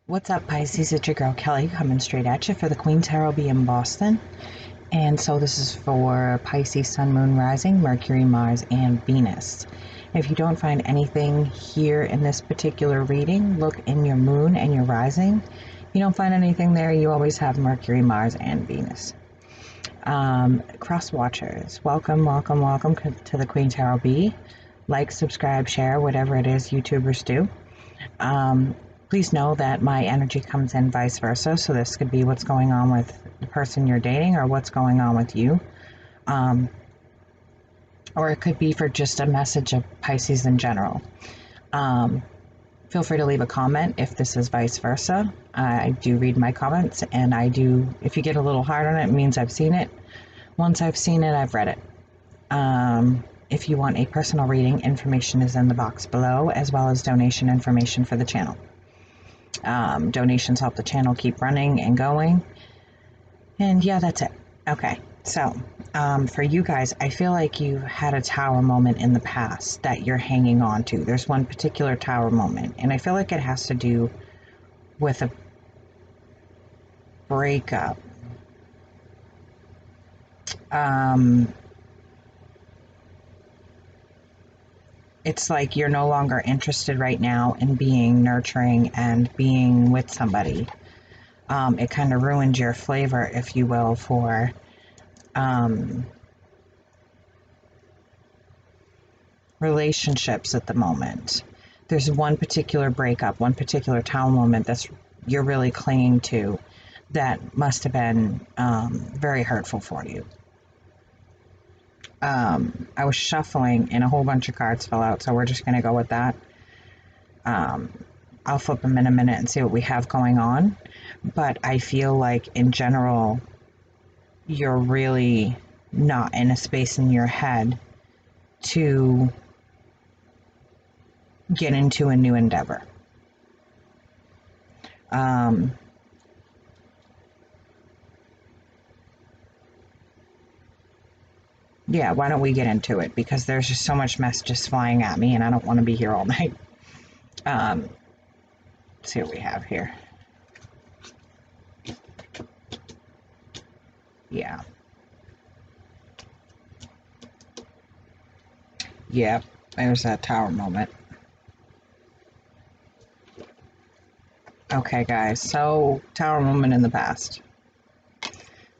What's up, Pisces? It's your girl Kelly coming straight at you for the Queen Tarot B in Boston. And so this is for Pisces, Sun, Moon, Rising, Mercury, Mars, and Venus. If you don't find anything here in this particular reading, look in your Moon and your Rising. If you don't find anything there, you always have Mercury, Mars, and Venus. Cross watchers, welcome to the Queen Tarot B. Like, subscribe, share, whatever it is YouTubers do. Please know that my energy comes in vice versa. So this could be what's going on with the person you're dating or what's going on with you. Or it could be for just a message of Pisces in general. Feel free to leave a comment if this is vice versa. I do read my comments, and if you get a little hard on it, it means I've seen it. Once I've seen it, I've read it. If you want a personal reading, information is in the box below, as well as donation information for the channel. Donations help the channel keep running and going. And yeah, that's it. Okay, so for you guys, I feel like you had a tower moment in the past that you're hanging on to. There's one particular tower moment, and I feel like it has to do with a breakup. It's like you're no longer interested right now in being nurturing and being with somebody. It kind of ruined your flavor, if you will, for relationships at the moment. There's one particular breakup, one particular tower moment you're really clinging to that must have been very hurtful for you. I was shuffling and a whole bunch of cards fell out, so we're just going to go with that. I'll flip them in a minute and see what we have going on. But I feel like in general, you're really not in a space in your head to get into a new endeavor. Yeah, why don't we get into it? Because there's just so much messages flying at me and I don't want to be here all night. Let's see what we have here. Yeah. Yep, there's that tower moment. Okay, guys, so tower moment in the past.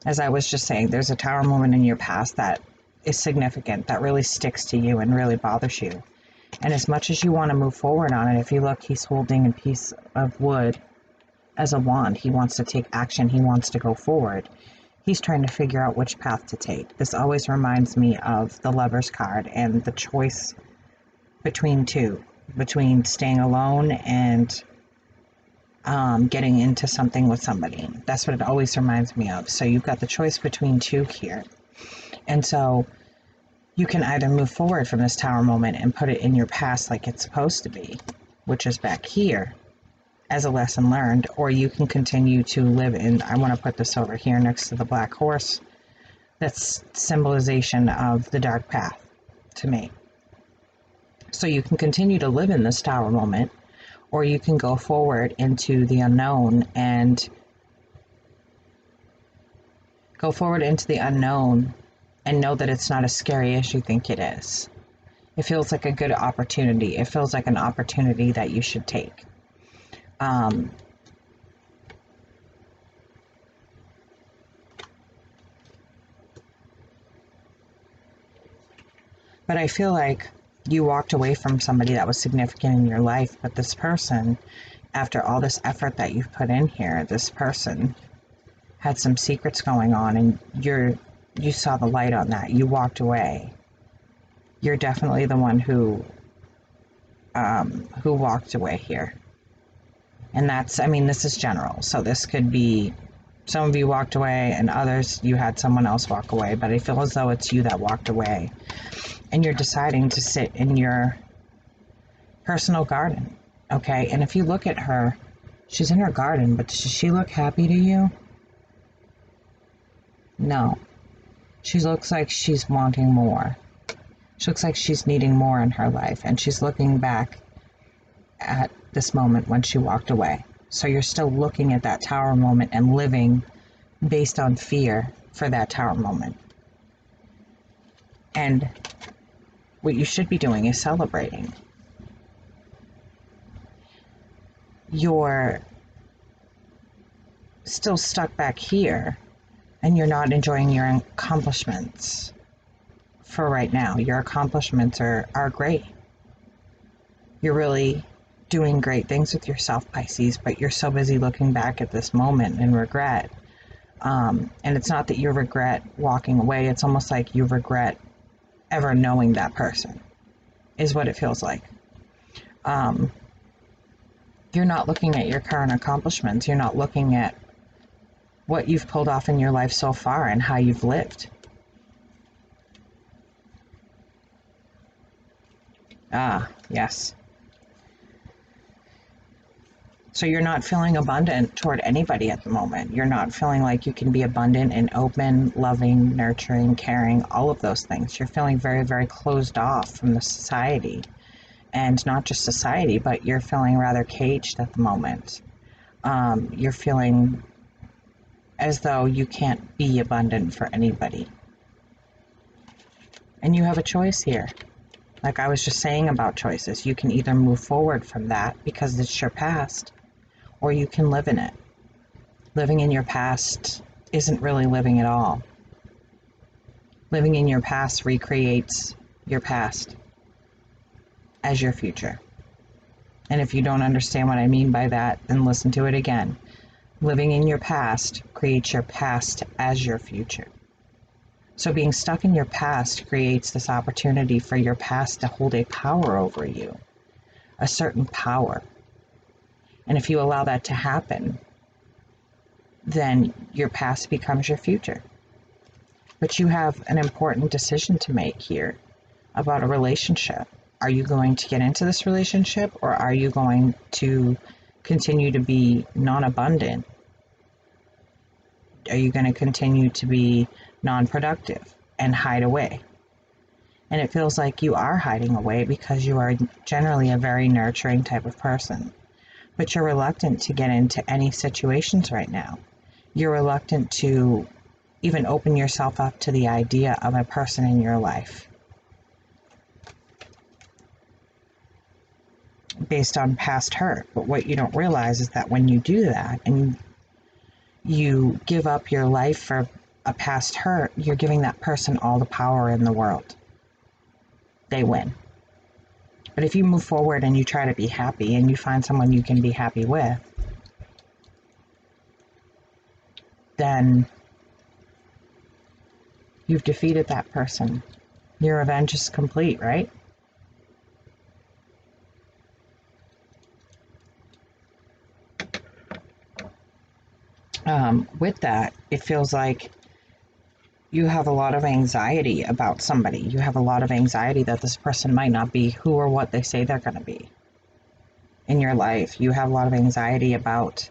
As I was just saying, there's a tower moment in your past that is significant, that really sticks to you and really bothers you. And as much as you want to move forward on it, if you look, he's holding a piece of wood as a wand. He wants to take action. He wants to go forward. He's trying to figure out which path to take. This always reminds me of the Lover's card and the choice between two, between staying alone and getting into something with somebody. That's what it always reminds me of. So you've got the choice between two here. And so you can either move forward from this tower moment and put it in your past like it's supposed to be, which is back here as a lesson learned, or you can continue to live in, I want to put this over here next to the black horse. That's symbolization of the dark path to me. So you can continue to live in this tower moment, or you can go forward into the unknown and and know that it's not as scary as you think it is. It feels like a good opportunity. It feels like an opportunity that you should take. But I feel like you walked away from somebody that was significant in your life, but this person, after all this effort that you've put in here, this person had some secrets going on, and you saw the light on that. You walked away. You're definitely the one who walked away here. And that's, I mean, this is general. So this could be some of you walked away and others you had someone else walk away, but I feel as though it's you that walked away. And you're deciding to sit in your personal garden, okay? And if you look at her, she's in her garden, but does she look happy to you? No. She looks like she's wanting more. She looks like she's needing more in her life, and she's looking back at this moment when she walked away. So you're still looking at that Tower moment and living based on fear for that Tower moment. And what you should be doing is celebrating. You're still stuck back here and you're not enjoying your accomplishments for right now. Your accomplishments are great. You're really doing great things with yourself, Pisces, but you're so busy looking back at this moment and regret. And it's not that you regret walking away. It's almost like you regret ever knowing that person, is what it feels like. You're not looking at your current accomplishments. You're not looking at what you've pulled off in your life so far and how you've lived. Ah, yes. So you're not feeling abundant toward anybody at the moment. You're not feeling like you can be abundant and open, loving, nurturing, caring, all of those things. You're feeling very, very closed off from the society. And not just society, but you're feeling rather caged at the moment. You're feeling as though you can't be abundant for anybody. And you have a choice here. Like I was just saying about choices, you can either move forward from that because it's your past, or you can live in it. Living in your past isn't really living at all. Living in your past recreates your past as your future. And if you don't understand what I mean by that, then listen to it again. Living in your past creates your past as your future. So being stuck in your past creates this opportunity for your past to hold a power over you, a certain power. And if you allow that to happen, then your past becomes your future. But you have an important decision to make here about a relationship. Are you going to get into this relationship, or are you going to continue to be non-abundant? Are you going to continue to be non-productive and hide away? And it feels like you are hiding away because you are generally a very nurturing type of person. But you're reluctant to get into any situations right now. You're reluctant to even open yourself up to the idea of a person in your life based on past hurt. But what you don't realize is that when you do that and you give up your life for a past hurt, you're giving that person all the power in the world. They win. But if you move forward and you try to be happy and you find someone you can be happy with, then you've defeated that person. Your revenge is complete, right? With that, it feels like you have a lot of anxiety about somebody. You have a lot of anxiety that this person might not be who or what they say they're going to be in your life. You have a lot of anxiety about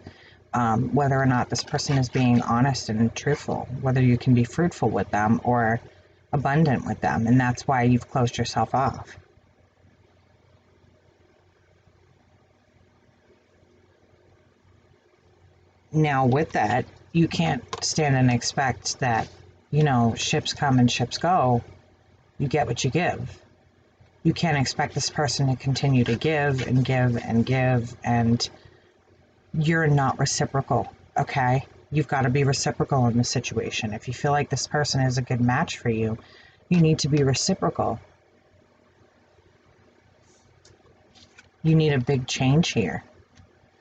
whether or not this person is being honest and truthful, whether you can be fruitful with them or abundant with them, and that's why you've closed yourself off. Now, with that, you can't stand and expect that, ships come and ships go. You get what you give. You can't expect this person to continue to give and give and give, and you're not reciprocal, okay? You've got to be reciprocal in this situation. If you feel like this person is a good match for you, you need to be reciprocal. You need a big change here.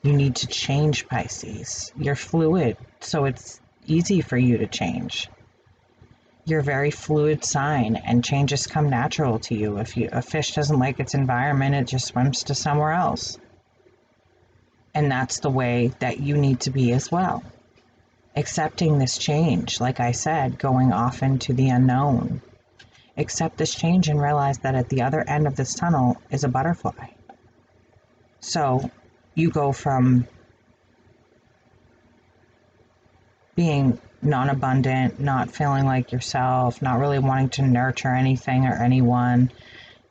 You need to change, Pisces. You're fluid, so it's easy for you to change. You're a very fluid sign, and changes come natural to you. If a fish doesn't like its environment, it just swims to somewhere else. And that's the way that you need to be as well. Accepting this change, like I said, going off into the unknown. Accept this change and realize that at the other end of this tunnel is a butterfly. So you go from being non-abundant, not feeling like yourself, not really wanting to nurture anything or anyone.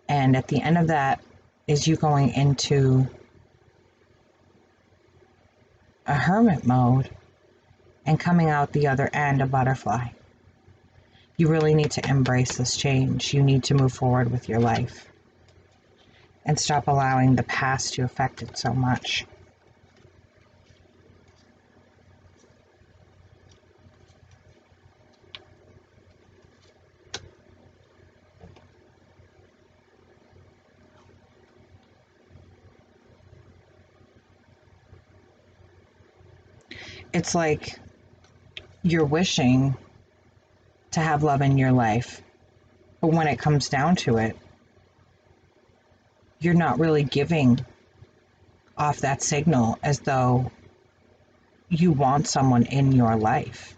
And at the end of that is you going into a hermit mode and coming out the other end a butterfly. You really need to embrace this change. You need to move forward with your life and stop allowing the past to affect it so much. It's like you're wishing to have love in your life, but when it comes down to it, you're not really giving off that signal as though you want someone in your life.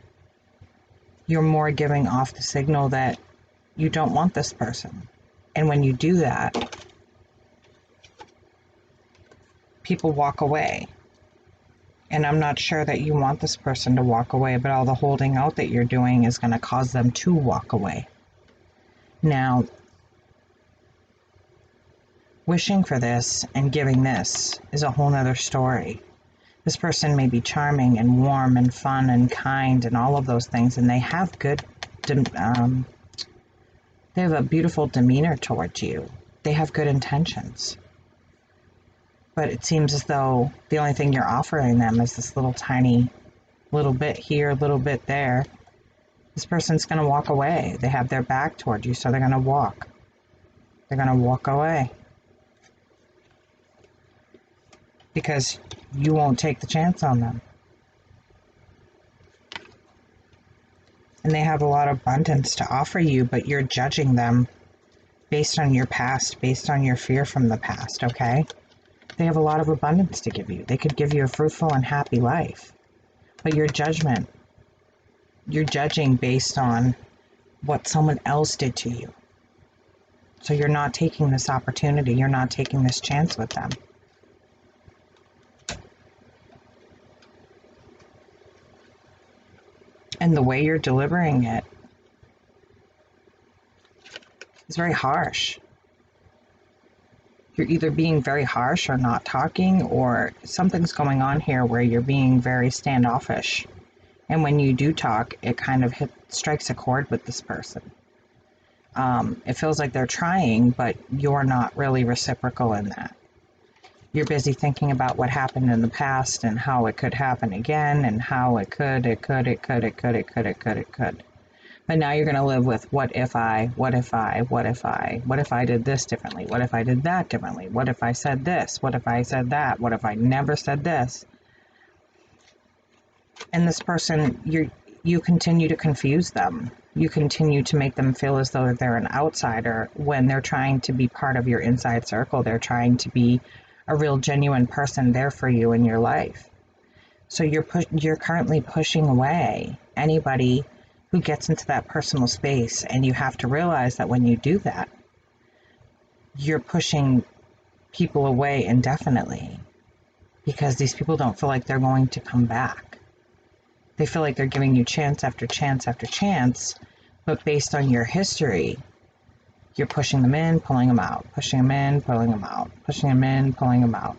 You're more giving off the signal that you don't want this person. And when you do that, people walk away. And I'm not sure that you want this person to walk away, but all the holding out that you're doing is going to cause them to walk away. Now, wishing for this and giving this is a whole nother story. This person may be charming and warm and fun and kind and all of those things, and they have they have a beautiful demeanor towards you. They have good intentions. But it seems as though the only thing you're offering them is this little tiny, little bit here, little bit there. This person's going to walk away. They have their back toward you, so they're going to walk. They're going to walk away. Because you won't take the chance on them. And they have a lot of abundance to offer you, but you're judging them based on your past, based on your fear from the past, okay? They have a lot of abundance to give you. They could give you a fruitful and happy life. But your judgment, you're judging based on what someone else did to you. So you're not taking this opportunity. You're not taking this chance with them. And the way you're delivering it is very harsh. You're either being very harsh or not talking, or something's going on here where you're being very standoffish. And when you do talk, it kind of strikes a chord with this person. It feels like they're trying, but you're not really reciprocal in that. You're busy thinking about what happened in the past and how it could happen again and how it could. But now you're going to live with what if I did this differently? What if I did that differently? What if I said this? What if I said that? What if I never said this? And this person, you continue to confuse them. You continue to make them feel as though they're an outsider when they're trying to be part of your inside circle. They're trying to be a real genuine person there for you in your life. So you're currently pushing away anybody who gets into that personal space, and you have to realize that when you do that, you're pushing people away indefinitely because these people don't feel like they're going to come back. They feel like they're giving you chance after chance after chance, but based on your history, you're pushing them in, pulling them out, pushing them in, pulling them out, pushing them in, pulling them out.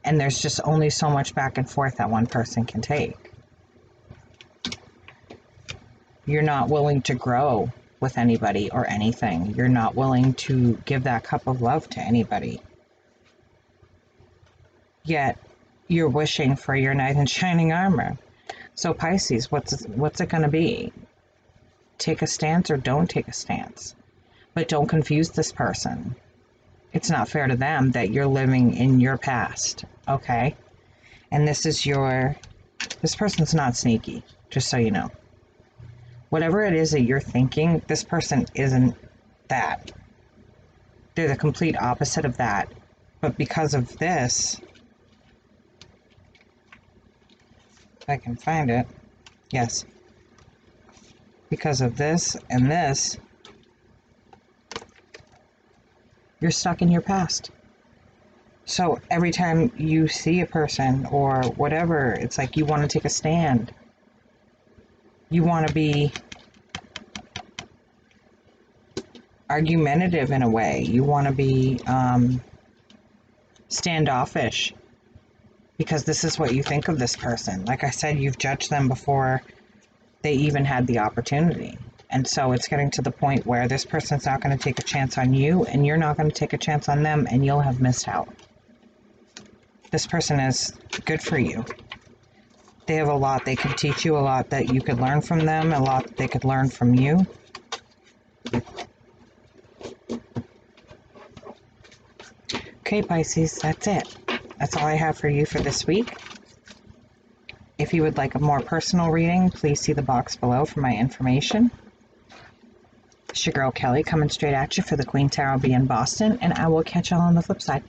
And there's just only so much back and forth that one person can take. You're not willing to grow with anybody or anything. You're not willing to give that cup of love to anybody. Yet, you're wishing for your knight in shining armor. So Pisces, what's it going to be? Take a stance or don't take a stance. But don't confuse this person. It's not fair to them that you're living in your past, okay? And this person's not sneaky, just so you know. Whatever it is that you're thinking, this person isn't that. They're the complete opposite of that. But because of this, if I can find it, yes. Because of this and this, you're stuck in your past. So every time you see a person or whatever, it's like you want to take a stand. You want to be argumentative in a way. You want to be standoffish. because this is what you think of this person. Like I said, you've judged them before they even had the opportunity. And so it's getting to the point where this person's not going to take a chance on you, and you're not going to take a chance on them, and you'll have missed out. This person is good for you. They have a lot. They could teach you a lot that you could learn from them, a lot that they could learn from you. Okay, Pisces, that's it. That's all I have for you for this week. If you would like a more personal reading, please see the box below for my information. It's your girl Kelly coming straight at you for the Queen Tarot B in Boston, and I will catch y'all on the flip side.